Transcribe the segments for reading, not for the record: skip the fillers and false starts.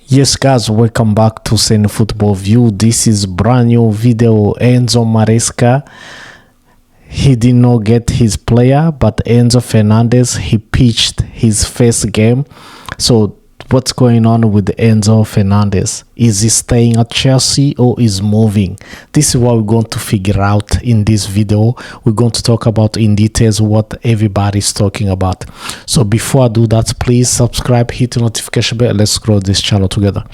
Yes guys, welcome back to Sene Football View. This is brand new video. Enzo Maresca, he did not get his player, but Enzo Fernandez, he pitched his first game. So what's going on with Enzo Fernandez? Is he staying at Chelsea or is moving? This is what we're going to figure out in this video. We're going to talk about in details what everybody's talking about. So before I do that, please subscribe, hit the notification bell. Let's grow this channel together.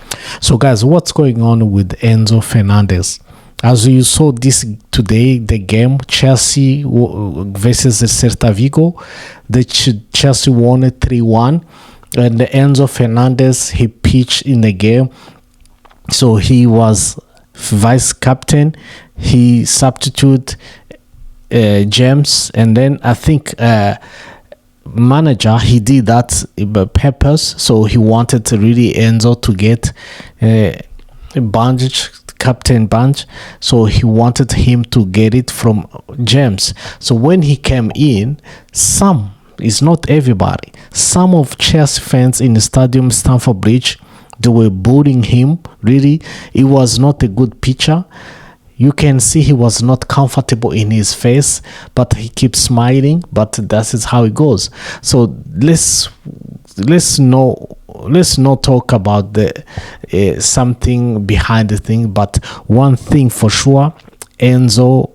So guys, what's going on with Enzo Fernandez? As you saw this today, the game Chelsea versus the Celta Vigo, the Chelsea won 3-1. And Enzo Fernandez, he pitched in the game, so he was vice captain. He substituted James, and then I think manager, he did that purpose, so he wanted to really Enzo to get captain bunch, so he wanted him to get it from James. So when he came in, it's not everybody. Some of Chelsea fans in the stadium, Stamford Bridge, they were booing him. Really, it was not a good picture. You can see he was not comfortable in his face, but he keeps smiling. But that is how it goes. So let's not talk about the something behind the thing. But one thing for sure, Enzo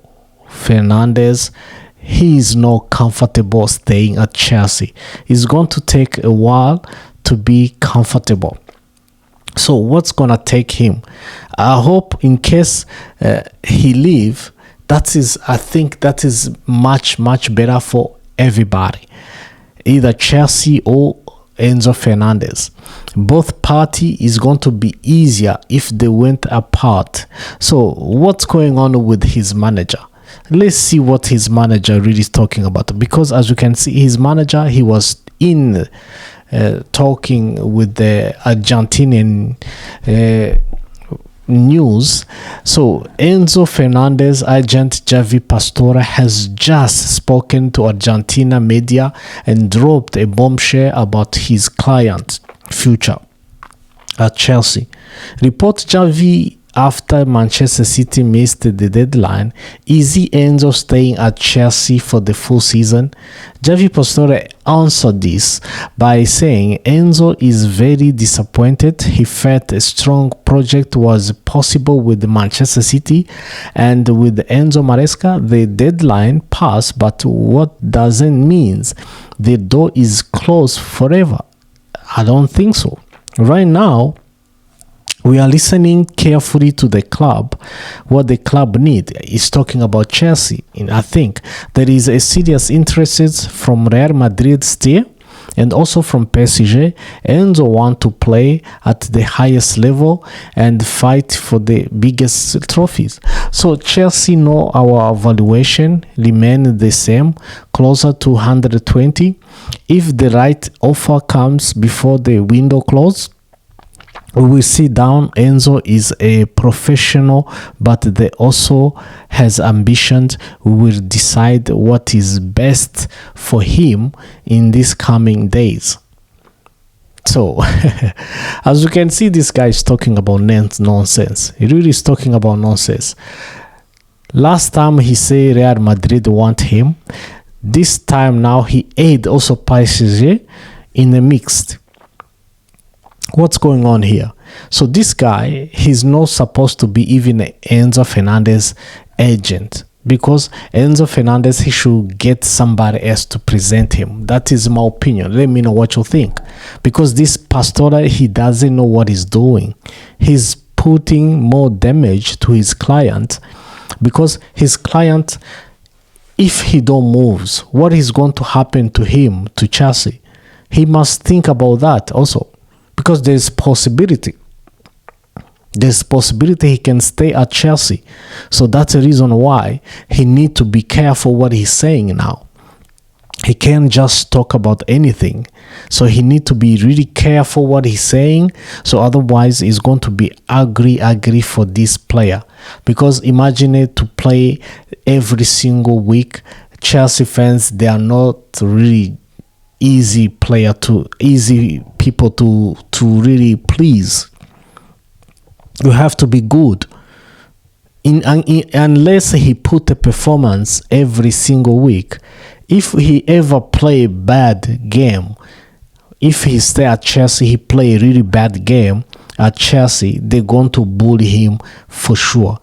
Fernandez, he is not comfortable staying at Chelsea. It's going to take a while to be comfortable. So what's going to take him? I hope in case he leave, I think that is much better for everybody. Either Chelsea or Enzo Fernandez. Both party is going to be easier if they went apart. So what's going on with his manager? Let's see what his manager really is talking about, because as you can see, his manager, he was in talking with the Argentinian news. So Enzo Fernandez agent Javi Pastore has just spoken to Argentina media and dropped a bombshell about his client's future at Chelsea. Report Javi after Manchester City missed the deadline. Is Enzo staying at Chelsea for the full season? Javi Pastore answered this by saying Enzo is very disappointed. He felt a strong project was possible with Manchester City, and with Enzo Maresca, the deadline passed, but what doesn't mean the door is closed forever. I don't think so. Right now, we are listening carefully to the club. What the club need is talking about Chelsea. And I think there is a serious interest from Real Madrid still, and also from PSG. Enzo want to play at the highest level and fight for the biggest trophies. So Chelsea know our valuation remain the same, closer to 120. If the right offer comes before the window closes, we will sit down. Enzo is a professional, but they also has ambitions. We will decide what is best for him in these coming days. So as you can see, this guy is talking about nonsense. He really is talking about nonsense. Last time he said Real Madrid want him. This time now he aid also PSG in the mixed. What's going on here? So this guy, he's not supposed to be even Enzo Fernandez agent, because Enzo Fernandez, he should get somebody else to present him. That is my opinion. Let me know what you think, because this Pastore, he doesn't know what he's doing. He's putting more damage to his client, because his client, if he don't moves, what is going to happen to him, to Chelsea? He must think about that also. Because there's possibility he can stay at Chelsea. So that's the reason why he need to be careful what he's saying now. He can't just talk about anything. So he need to be really careful what he's saying. So otherwise it's going to be ugly for this player. Because imagine it to play every single week Chelsea fans, they are not really easy people to really please. You have to be good. Unless he put a performance every single week. If he ever play a bad game, if he stay at Chelsea, he play a really bad game at Chelsea, they're going to bully him for sure.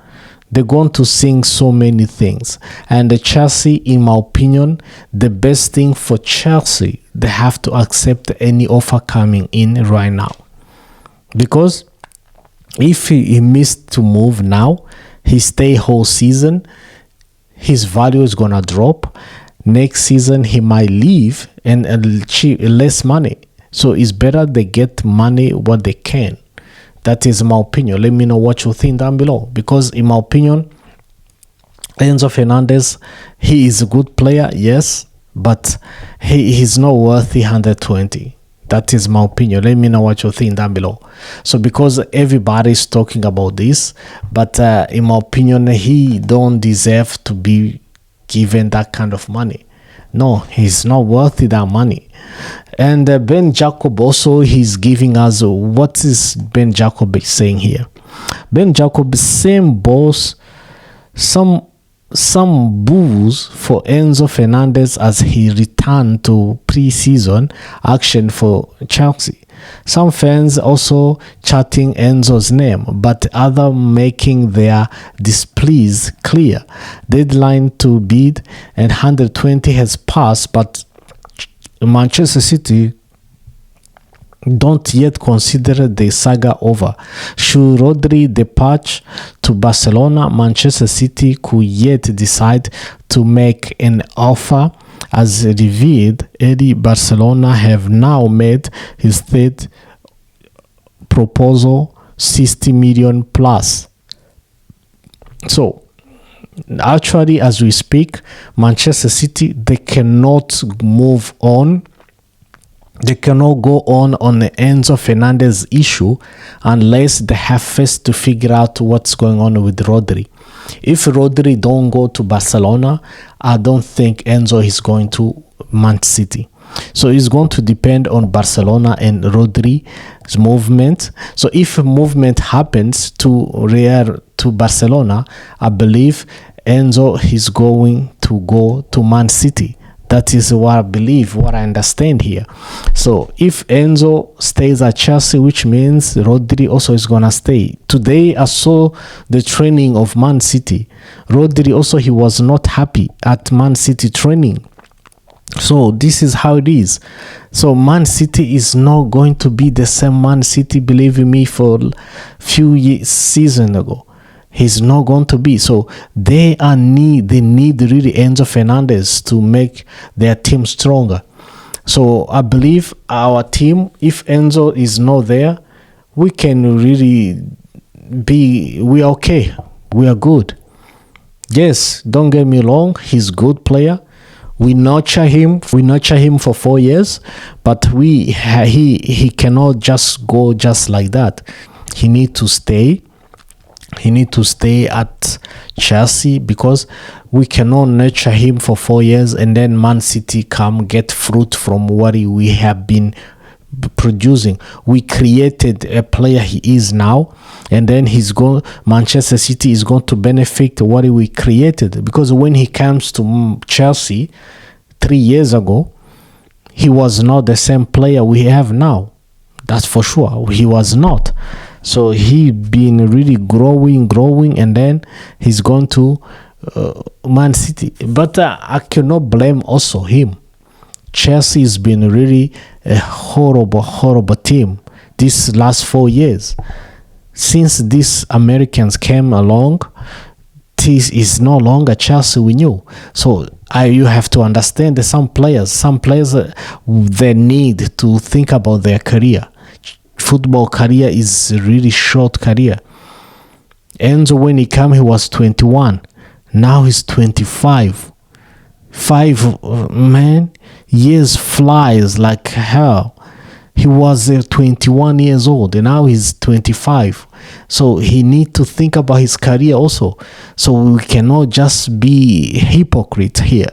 They're going to sing so many things. And the Chelsea, in my opinion, the best thing for Chelsea, they have to accept any offer coming in right now. Because if he missed to move now, he stay whole season, his value is gonna drop. Next season he might leave and less money. So it's better they get money what they can. That is my opinion. Let me know what you think down below. Because in my opinion, Enzo Fernandez, he is a good player, yes, but he's not worth 120. That is my opinion. Let me know what you think down below. So because everybody's talking about this, but in my opinion, he don't deserve to be given that kind of money. No, he's not worth that money. And Ben Jacob also, he's giving us, what is Ben Jacob saying here? Ben Jacob, same boss, some boos for Enzo Fernandez as he returned to pre-season action for Chelsea. Some fans also chanting Enzo's name, but others making their displeasure clear. Deadline to bid and 120 has passed, but Manchester City don't yet consider the saga over. Should Rodri depart to Barcelona, Manchester City could yet decide to make an offer. As revealed, Barcelona have now made his third proposal, 60 million plus. So actually, as we speak, Manchester City, they cannot move on. They cannot go on the Enzo Fernandez issue unless they have first to figure out what's going on with Rodri. If Rodri don't go to Barcelona, I don't think Enzo is going to Man City. So it's going to depend on Barcelona and Rodri's movement. So if movement happens to Barcelona, I believe Enzo is going to go to Man City. That is what I believe, what I understand here. So if Enzo stays at Chelsea, which means Rodri also is going to stay. Today I saw the training of Man City. Rodri also, he was not happy at Man City training. So this is how it is. So Man City is not going to be the same Man City, believe me, for few seasons ago. He's not going to be. So they need really Enzo Fernandez to make their team stronger. So I believe our team, if Enzo is not there, we can really we're okay. We are good. Yes, don't get me wrong, he's a good player. We nurture him for 4 years, but he cannot just go just like that. He need to stay. He need to stay at Chelsea because we cannot nurture him for 4 years and then Man City come get fruit from what we have been producing. We created a player he is now, and then Manchester City is going to benefit what we created, because when he comes to Chelsea 3 years ago, he was not the same player we have now. That's for sure. He was not. So he been really growing, and then he's gone to Man City. But I cannot blame also him. Chelsea has been really a horrible team this last 4 years. Since these Americans came along, this is no longer Chelsea we knew. So you have to understand that some players, they need to think about their career. Football career is a really short career. Enzo, when he came, he was 21. Now he's 25. 5 years flies like hell. He was 21 years old and now he's 25. So he need to think about his career also. So we cannot just be hypocrite here.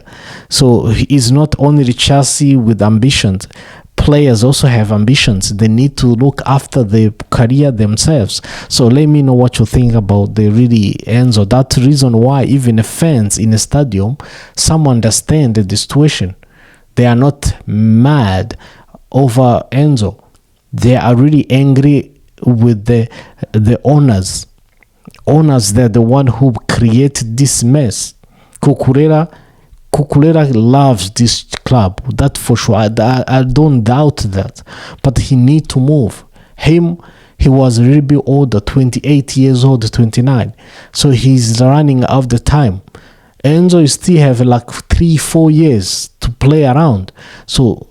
So he's not only Chelsea with ambitions. Players also have ambitions. They need to look after their career themselves. So let me know what you think about the really Enzo. That's the reason why even the fans in the stadium, some understand the situation. They are not mad over Enzo. They are really angry with the owners. Owners, they're the one who created this mess. Cucurella loves this club, that for sure. I don't doubt that. But he need to move. He was really older, 28 years old, 29. So he's running out of the time. Enzo still have like 3-4 years to play around. So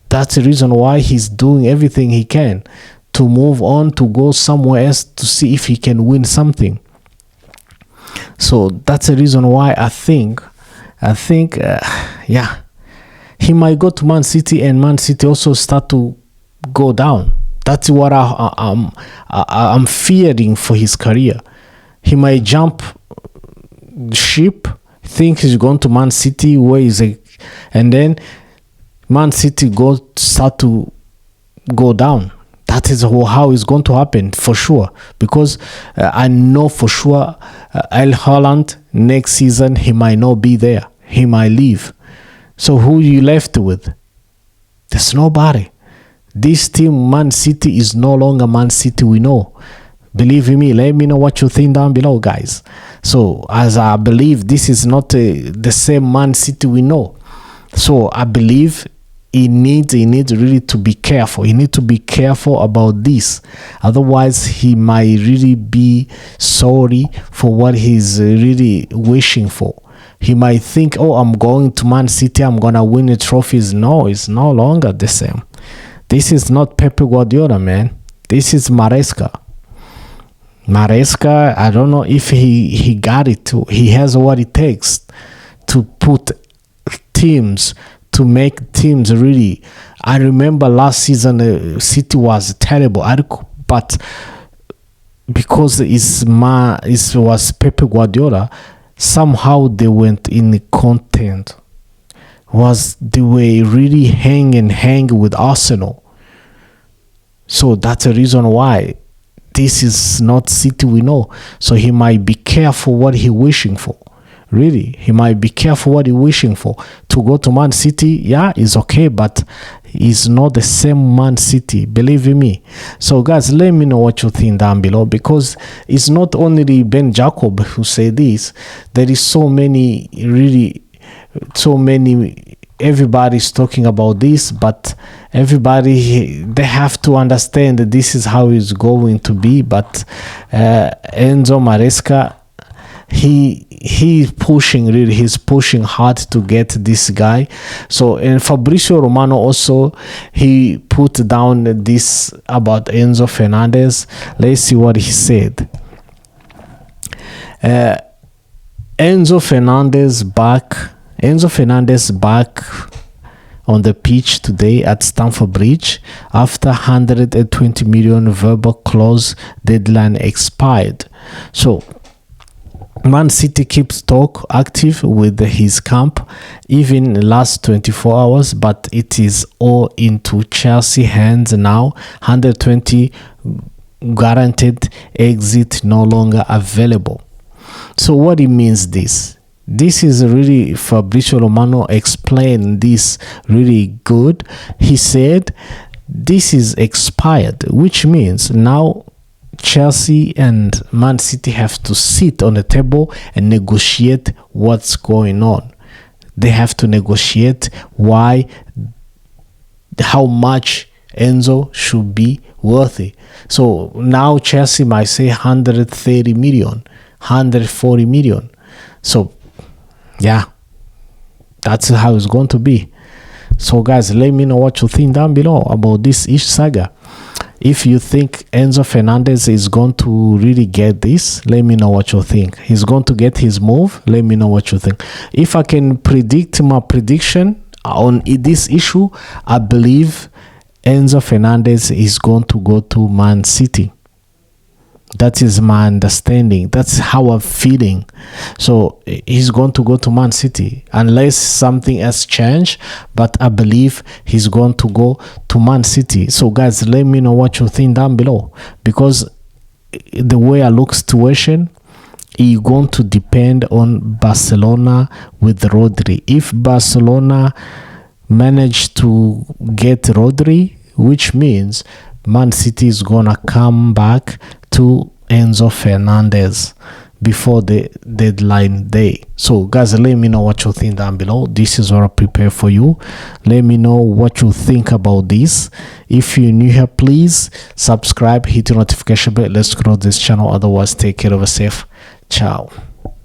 that's the reason why he's doing everything he can to move on, to go somewhere else to see if he can win something. So that's the reason why I think, yeah, he might go to Man City and Man City also start to go down. That's what I'm fearing for his career. He might jump ship, think he's going to Man City, where is it, and then Man City start to go down. That is how it's going to happen for sure, because I know for sure El Haaland next season he might not be there. He might leave. So who you left with? There's nobody. This team, Man City, is no longer Man City we know. Believe me, let me know what you think down below, guys. So as I believe this is not the same Man City we know. So I believe he needs really to be careful. He needs to be careful about this. Otherwise, he might really be sorry for what he's really wishing for. He might think, oh, I'm going to Man City, I'm going to win the trophies. No, it's no longer the same. This is not Pep Guardiola, man. This is Maresca. Maresca, I don't know if he got it too. He has what it takes to put teams, to make teams really. I remember last season City was terrible, but because it was Pep Guardiola, somehow they went in the content. They were really hang with Arsenal. So that's the reason why this is not City we know. So he might be careful what he wishing for. Really, he might be careful what he's wishing for. To go to Man City, yeah, it's okay, but it's not the same Man City, believe me. So guys, let me know what you think down below, because it's not only Ben Jacob who say this. There is so many, everybody's talking about this, but everybody, they have to understand that this is how it's going to be. But Enzo Maresca, he's pushing hard to get this guy. So, and Fabrizio Romano also, he put down this about Enzo Fernandez. Let's see what he said. Enzo Fernandez back on the pitch today at Stamford Bridge after 120 million verbal clause deadline expired. So Man City keeps talk active with his camp even last 24 hours, but it is all into Chelsea hands now. 120 guaranteed exit no longer available. So what it means this is really, Fabrizio Romano explained this really good. He said this is expired, which means now Chelsea and Man City have to sit on the table and negotiate what's going on. They have to negotiate how much Enzo should be worthy. So now Chelsea might say 130 million, 140 million. So yeah, that's how it's going to be. So guys, let me know what you think down below about this saga. If you think Enzo Fernandez is going to really get this, let me know what you think. He's going to get his move. Let me know what you think. If I can predict my prediction on this issue, I believe Enzo Fernandez is going to go to Man City. That is my understanding. That's how I'm feeling. So he's going to go to Man City unless something has changed. But I believe he's going to go to Man City. So guys, let me know what you think down below, because the way I look situation, it's going to depend on Barcelona with Rodri. If Barcelona manage to get Rodri, which means Man City is gonna come back to Enzo Fernandez before the deadline day. So guys, let me know what you think down below. This is what I prepare for you. Let me know what you think about this. If you're new here, please subscribe, hit the notification bell. Let's grow this channel. Otherwise, take care of yourself. Ciao.